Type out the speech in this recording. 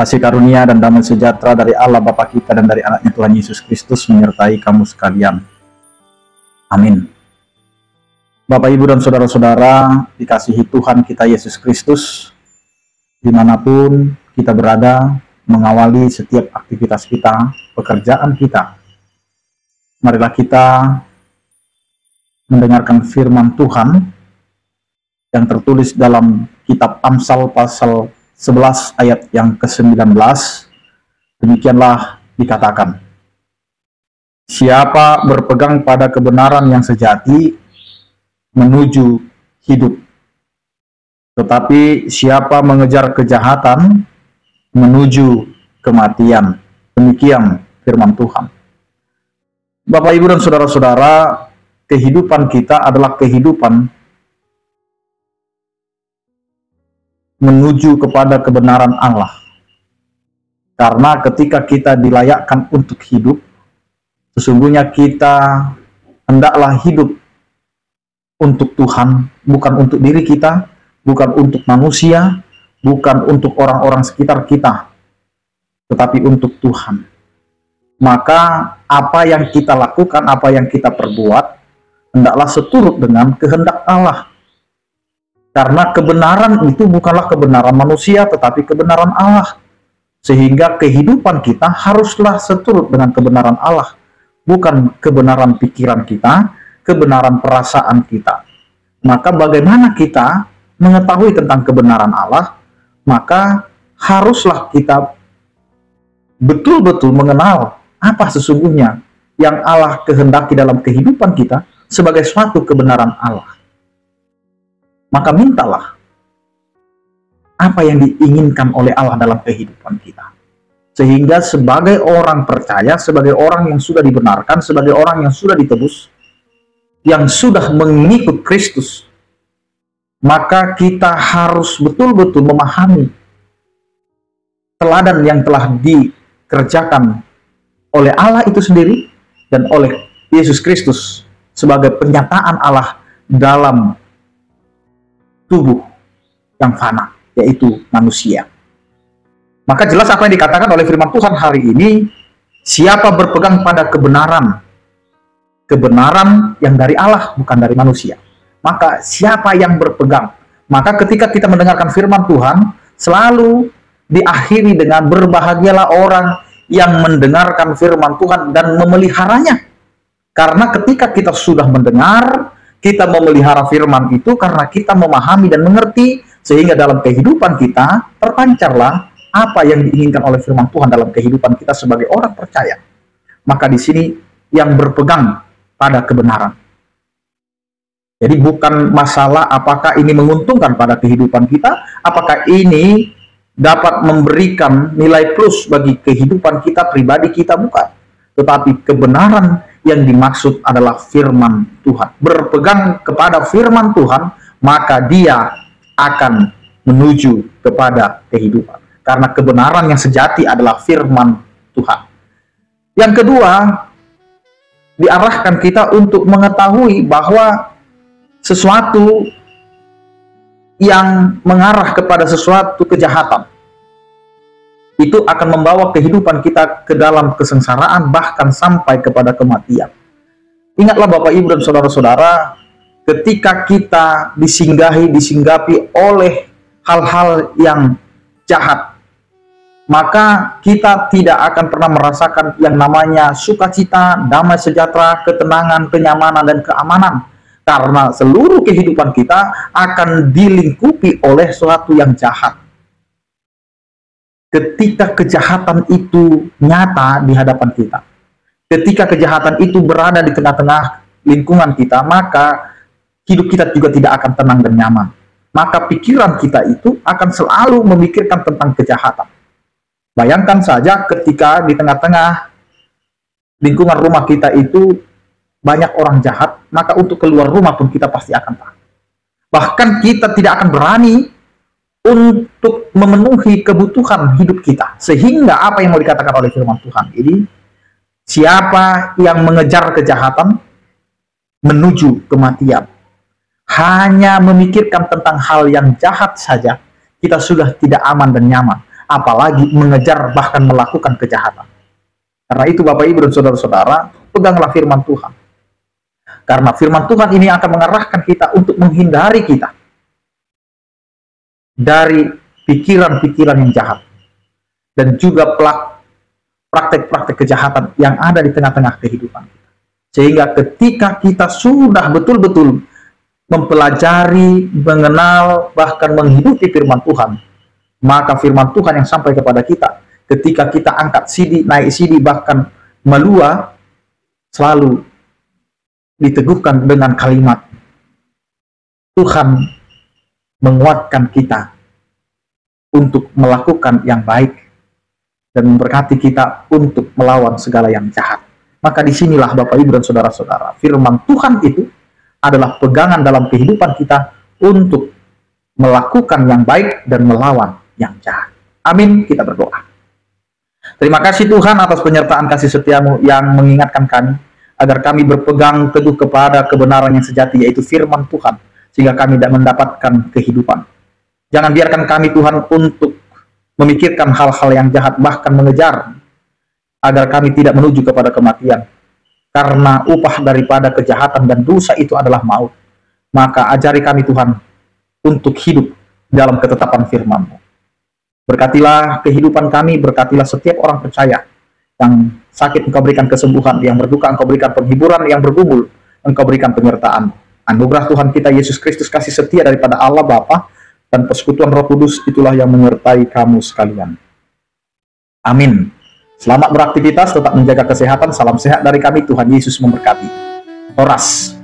Kasih karunia dan damai sejahtera dari Allah Bapa kita dan dari anaknya Tuhan Yesus Kristus menyertai kamu sekalian. Amin. Bapak, Ibu, dan saudara-saudara dikasihi Tuhan kita Yesus Kristus, dimanapun kita berada, mengawali setiap aktivitas kita, pekerjaan kita, marilah kita mendengarkan firman Tuhan yang tertulis dalam kitab Amsal pasal 11 ayat yang ke-19. Demikianlah dikatakan, siapa berpegang pada kebenaran yang sejati menuju hidup, tetapi siapa mengejar kejahatan menuju kematian. Demikian firman Tuhan. Bapak, Ibu, dan saudara-saudara, kehidupan kita adalah kehidupan menuju kepada kebenaran Allah. Karena ketika kita dilayakkan untuk hidup, sesungguhnya kita hendaklah hidup untuk Tuhan, bukan untuk diri kita, bukan untuk manusia, bukan untuk orang-orang sekitar kita, tetapi untuk Tuhan. Maka apa yang kita lakukan, apa yang kita perbuat, hendaklah seturut dengan kehendak Allah. Karena kebenaran itu bukanlah kebenaran manusia, tetapi kebenaran Allah. Sehingga kehidupan kita haruslah seturut dengan kebenaran Allah. Bukan kebenaran pikiran kita, kebenaran perasaan kita. Maka bagaimana kita mengetahui tentang kebenaran Allah? Maka haruslah kita betul-betul mengenal apa sesungguhnya yang Allah kehendaki dalam kehidupan kita sebagai suatu kebenaran Allah. Maka mintalah apa yang diinginkan oleh Allah dalam kehidupan kita. Sehingga sebagai orang percaya, sebagai orang yang sudah dibenarkan, sebagai orang yang sudah ditebus, yang sudah mengikut Kristus, maka kita harus betul-betul memahami teladan yang telah dikerjakan oleh Allah itu sendiri dan oleh Yesus Kristus sebagai penyataan Allah dalam tubuh yang fana, yaitu manusia. Maka jelas apa yang dikatakan oleh firman Tuhan hari ini, siapa berpegang pada kebenaran, kebenaran yang dari Allah, bukan dari manusia. Maka siapa yang berpegang? Maka ketika kita mendengarkan firman Tuhan, selalu diakhiri dengan berbahagialah orang yang mendengarkan firman Tuhan dan memeliharanya. Karena ketika kita sudah mendengar, kita memelihara firman itu karena kita memahami dan mengerti, sehingga dalam kehidupan kita terpancarlah apa yang diinginkan oleh firman Tuhan dalam kehidupan kita sebagai orang percaya. Maka di sini yang berpegang pada kebenaran. Jadi bukan masalah apakah ini menguntungkan pada kehidupan kita, apakah ini dapat memberikan nilai plus bagi kehidupan kita, pribadi kita, bukan. Tetapi kebenaran yang dimaksud adalah firman Tuhan. Berpegang kepada firman Tuhan, maka dia akan menuju kepada kehidupan. Karena kebenaran yang sejati adalah firman Tuhan. Yang kedua, diarahkan kita untuk mengetahui bahwa sesuatu yang mengarah kepada sesuatu kejahatan itu akan membawa kehidupan kita ke dalam kesengsaraan, bahkan sampai kepada kematian. Ingatlah Bapak, Ibu, dan saudara-saudara, ketika kita disinggahi oleh hal-hal yang jahat, maka kita tidak akan pernah merasakan yang namanya sukacita, damai sejahtera, ketenangan, kenyamanan, dan keamanan. Karena seluruh kehidupan kita akan dilingkupi oleh sesuatu yang jahat. Ketika kejahatan itu nyata di hadapan kita, ketika kejahatan itu berada di tengah-tengah lingkungan kita, maka hidup kita juga tidak akan tenang dan nyaman. Maka pikiran kita itu akan selalu memikirkan tentang kejahatan. Bayangkan saja ketika di tengah-tengah lingkungan rumah kita itu banyak orang jahat, maka untuk keluar rumah pun kita pasti akan takut. Bahkan kita tidak akan berani untuk memenuhi kebutuhan hidup kita. Sehingga apa yang mau dikatakan oleh firman Tuhan ini, siapa yang mengejar kejahatan menuju kematian. Hanya memikirkan tentang hal yang jahat saja, kita sudah tidak aman dan nyaman. apalagi mengejar bahkan melakukan kejahatan. Karena itu Bapak Ibu dan saudara-saudara, peganglah firman Tuhan. Karena firman Tuhan ini akan mengarahkan kita untuk menghindari kita dari pikiran-pikiran yang jahat dan juga praktek-praktek kejahatan yang ada di tengah-tengah kehidupan kita. Sehingga ketika kita sudah betul-betul mempelajari, mengenal, bahkan menghidupi firman Tuhan, maka firman Tuhan yang sampai kepada kita ketika kita angkat CD, naik CD, bahkan melua, selalu diteguhkan dengan kalimat Tuhan menguatkan kita untuk melakukan yang baik dan memberkati kita untuk melawan segala yang jahat. Maka disinilah Bapak Ibu dan saudara-saudara, firman Tuhan itu adalah pegangan dalam kehidupan kita untuk melakukan yang baik dan melawan yang jahat. Amin, kita berdoa. Terima kasih Tuhan atas penyertaan kasih setiamu yang mengingatkan kami agar kami berpegang teguh kepada kebenaran yang sejati, yaitu firman Tuhan, sehingga kami tidak mendapatkan kehidupan. Jangan biarkan kami Tuhan untuk memikirkan hal-hal yang jahat, bahkan mengejar, agar kami tidak menuju kepada kematian. Karena upah daripada kejahatan dan dosa itu adalah maut. Maka ajari kami Tuhan untuk hidup dalam ketetapan firman-Mu. Berkatilah kehidupan kami, berkatilah setiap orang percaya. Yang sakit Engkau berikan kesembuhan, yang berduka Engkau berikan penghiburan, yang bergumul Engkau berikan penyertaan. Anugerah Tuhan kita Yesus Kristus, kasih setia daripada Allah Bapa dan persekutuan Roh Kudus itulah yang menyertai kamu sekalian. Amin. Selamat beraktivitas, tetap menjaga kesehatan. Salam sehat dari kami, Tuhan Yesus memberkati. Horas.